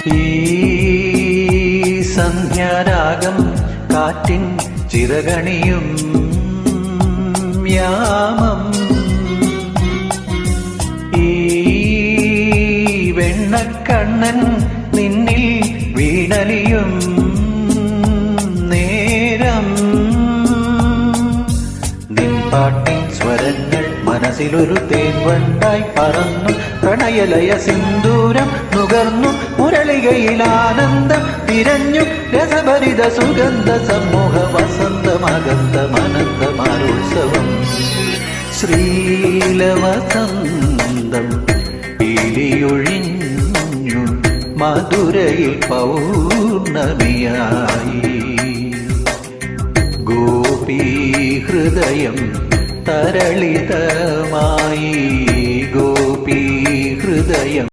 ഈ സന്ധ്യാരാഗം കാറ്റിൻ ചിറകണിയും യാമം, ഈ വെണ്ണക്കണ്ണൻ നിന്നിൽ വീണലിയും നേരം, നിൻ പാട്ടിൻ സ്വരങ്ങൾ മനസ്സിലൊരു തേൻവണ്ടായി പറന്നു, പ്രണയലയ സിന്ദൂരം നുകർന്നു, മുരളികയിൽ ആനന്ദം തിരഞ്ഞു, രസഭരിത സുഗന്ധ സമൂഹ വസന്തമഗന്ധമനന്തമാരുത്സവം. ശ്രീലവസന്തം പീലിയൊഴിഞ്ഞു മധുരയിൽ പൗർണമിയായി, ഗോപീഹൃദയം തരളിതമായി, ഗോപീഹൃദയം